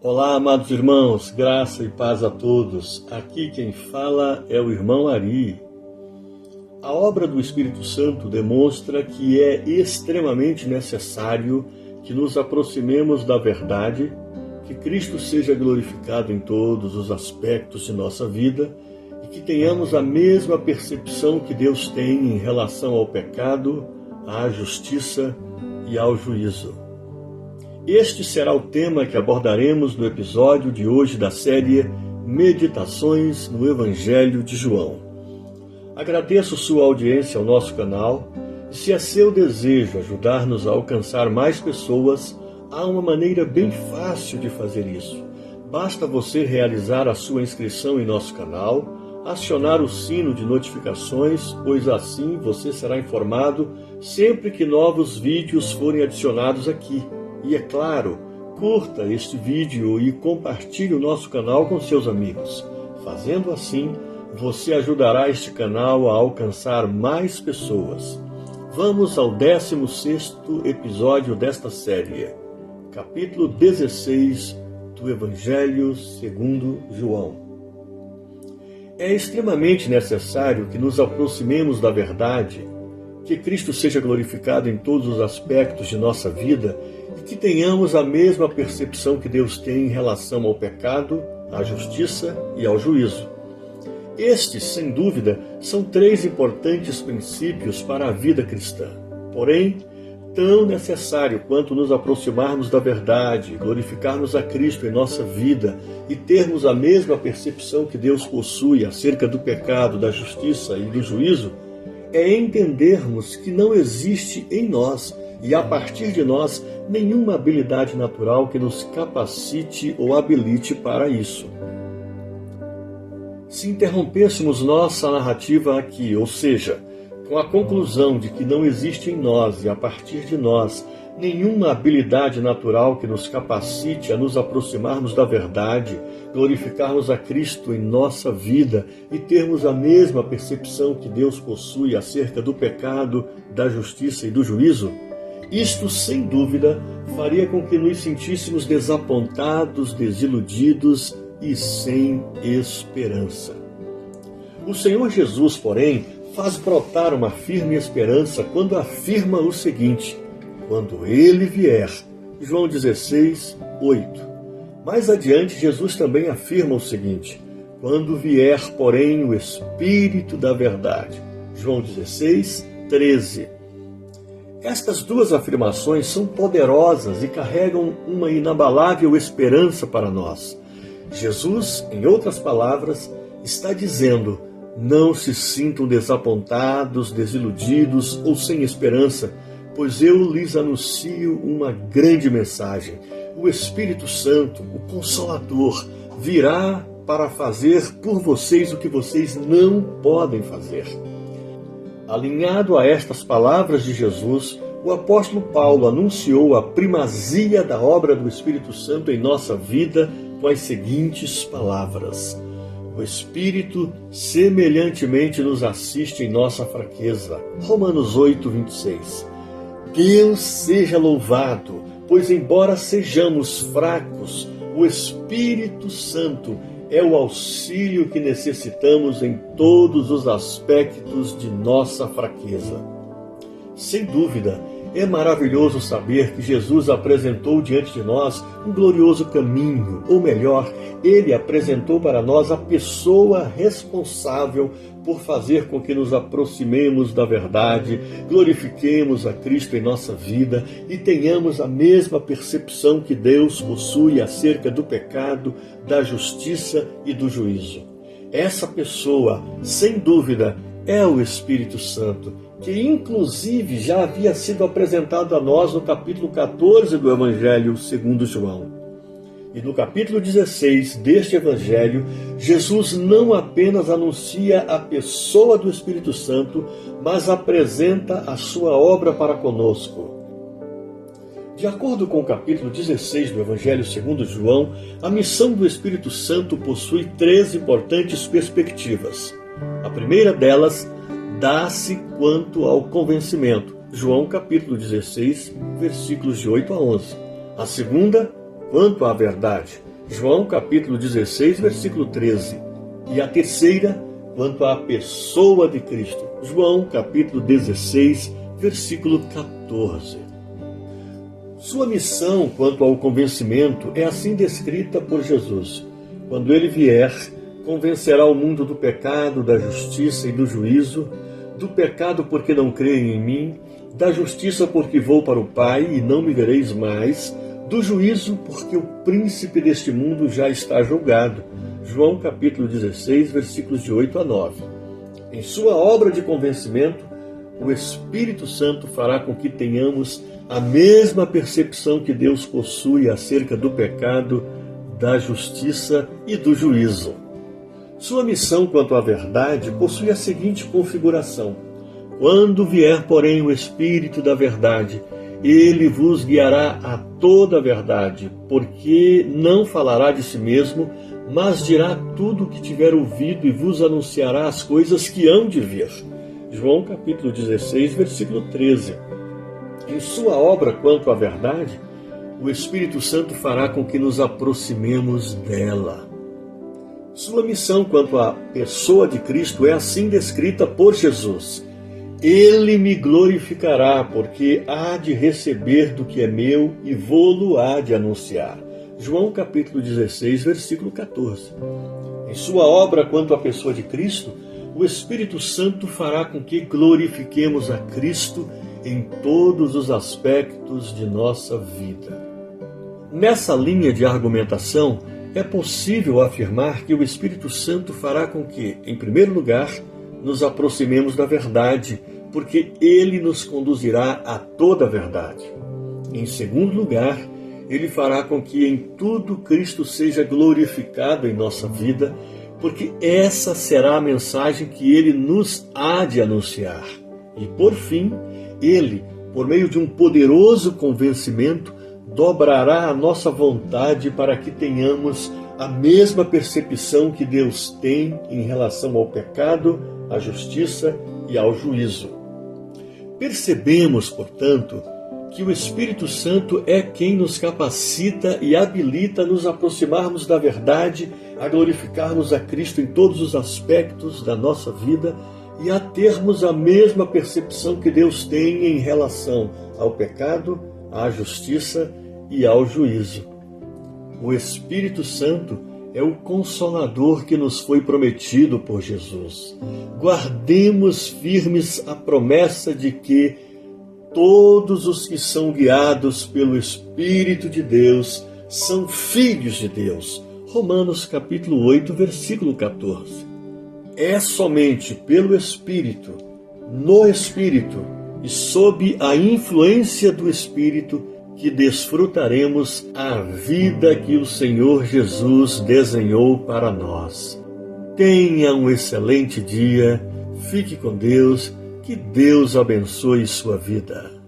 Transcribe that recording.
Olá, amados irmãos, graça e paz a todos. Aqui quem fala é o irmão Ari. A obra do Espírito Santo demonstra que é extremamente necessário que nos aproximemos da verdade, que Cristo seja glorificado em todos os aspectos de nossa vida e que tenhamos a mesma percepção que Deus tem em relação ao pecado, à justiça e ao juízo. Este será o tema que abordaremos no episódio de hoje da série Meditações no Evangelho de João. Agradeço sua audiência ao nosso canal e, se é seu desejo ajudar-nos a alcançar mais pessoas, há uma maneira bem fácil de fazer isso. Basta você realizar a sua inscrição em nosso canal, acionar o sino de notificações, pois assim você será informado sempre que novos vídeos forem adicionados aqui. E é claro, curta este vídeo e compartilhe o nosso canal com seus amigos. Fazendo assim, você ajudará este canal a alcançar mais pessoas. Vamos ao 16º episódio desta série, capítulo 16 do Evangelho segundo João. É extremamente necessário que nos aproximemos da verdade, que Cristo seja glorificado em todos os aspectos de nossa vida e que tenhamos a mesma percepção que Deus tem em relação ao pecado, à justiça e ao juízo. Estes, sem dúvida, são três importantes princípios para a vida cristã. Porém, tão necessário quanto nos aproximarmos da verdade, glorificarmos a Cristo em nossa vida e termos a mesma percepção que Deus possui acerca do pecado, da justiça e do juízo, é entendermos que não existe em nós e a partir de nós nenhuma habilidade natural que nos capacite ou habilite para isso. Se interrompêssemos nossa narrativa aqui, ou seja, com a conclusão de que não existe em nós e a partir de nós nenhuma habilidade natural que nos capacite a nos aproximarmos da verdade, glorificarmos a Cristo em nossa vida e termos a mesma percepção que Deus possui acerca do pecado, da justiça e do juízo, isto, sem dúvida, faria com que nos sentíssemos desapontados, desiludidos e sem esperança. O Senhor Jesus, porém, faz brotar uma firme esperança quando afirma o seguinte: quando Ele vier. João 16, 8. Mais adiante, Jesus também afirma o seguinte: quando vier, porém, o Espírito da verdade. João 16, 13. Estas duas afirmações são poderosas e carregam uma inabalável esperança para nós. Jesus, em outras palavras, está dizendo: não se sintam desapontados, desiludidos ou sem esperança, pois eu lhes anuncio uma grande mensagem. O Espírito Santo, o Consolador, virá para fazer por vocês o que vocês não podem fazer. Alinhado a estas palavras de Jesus, o apóstolo Paulo anunciou a primazia da obra do Espírito Santo em nossa vida com as seguintes palavras: o Espírito semelhantemente nos assiste em nossa fraqueza. Romanos 8, 26. Deus seja louvado, pois embora sejamos fracos, o Espírito Santo é o auxílio que necessitamos em todos os aspectos de nossa fraqueza. Sem dúvida, é maravilhoso saber que Jesus apresentou diante de nós um glorioso caminho, ou melhor, Ele apresentou para nós a pessoa responsável por fazer com que nos aproximemos da verdade, glorifiquemos a Cristo em nossa vida e tenhamos a mesma percepção que Deus possui acerca do pecado, da justiça e do juízo. Essa pessoa, sem dúvida, é o Espírito Santo, que inclusive já havia sido apresentado a nós no capítulo 14 do Evangelho segundo João. E no capítulo 16 deste Evangelho, Jesus não apenas anuncia a pessoa do Espírito Santo, mas apresenta a sua obra para conosco. De acordo com o capítulo 16 do Evangelho segundo João, a missão do Espírito Santo possui três importantes perspectivas. A primeira delas dá-se quanto ao convencimento. João capítulo 16, versículos de 8 a 11. A segunda, quanto à verdade. João capítulo 16, versículo 13. E a terceira, quanto à pessoa de Cristo. João capítulo 16, versículo 14. Sua missão quanto ao convencimento é assim descrita por Jesus. Quando ele vier, convencerá o mundo do pecado, da justiça e do juízo, do pecado porque não creem em mim, da justiça porque vou para o Pai e não me vereis mais, do juízo porque o príncipe deste mundo já está julgado. João capítulo 16, versículos de 8 a 9. Em sua obra de convencimento, o Espírito Santo fará com que tenhamos a mesma percepção que Deus possui acerca do pecado, da justiça e do juízo. Sua missão quanto à verdade possui a seguinte configuração: quando vier, porém, o Espírito da verdade, ele vos guiará a toda a verdade, porque não falará de si mesmo, mas dirá tudo o que tiver ouvido e vos anunciará as coisas que hão de vir. João capítulo 16, versículo 13. Em sua obra quanto à verdade, o Espírito Santo fará com que nos aproximemos dela. Sua missão quanto à pessoa de Cristo é assim descrita por Jesus: ele me glorificará, porque há de receber do que é meu e vô-lo há de anunciar. João capítulo 16, versículo 14. Em sua obra quanto à pessoa de Cristo, o Espírito Santo fará com que glorifiquemos a Cristo em todos os aspectos de nossa vida. Nessa linha de argumentação, é possível afirmar que o Espírito Santo fará com que, em primeiro lugar, nos aproximemos da verdade, porque ele nos conduzirá a toda a verdade. Em segundo lugar, ele fará com que em tudo Cristo seja glorificado em nossa vida, porque essa será a mensagem que ele nos há de anunciar. E por fim, ele, por meio de um poderoso convencimento, dobrará a nossa vontade para que tenhamos a mesma percepção que Deus tem em relação ao pecado, à justiça e ao juízo. Percebemos, portanto, que o Espírito Santo é quem nos capacita e habilita a nos aproximarmos da verdade, a glorificarmos a Cristo em todos os aspectos da nossa vida e a termos a mesma percepção que Deus tem em relação ao pecado, à justiça e ao juízo. O Espírito Santo é o Consolador que nos foi prometido por Jesus. Guardemos firmes a promessa de que todos os que são guiados pelo Espírito de Deus são filhos de Deus. Romanos capítulo 8, versículo 14. É somente pelo Espírito, no Espírito e sob a influência do Espírito que desfrutaremos a vida que o Senhor Jesus desenhou para nós. Tenha um excelente dia, fique com Deus, que Deus abençoe sua vida.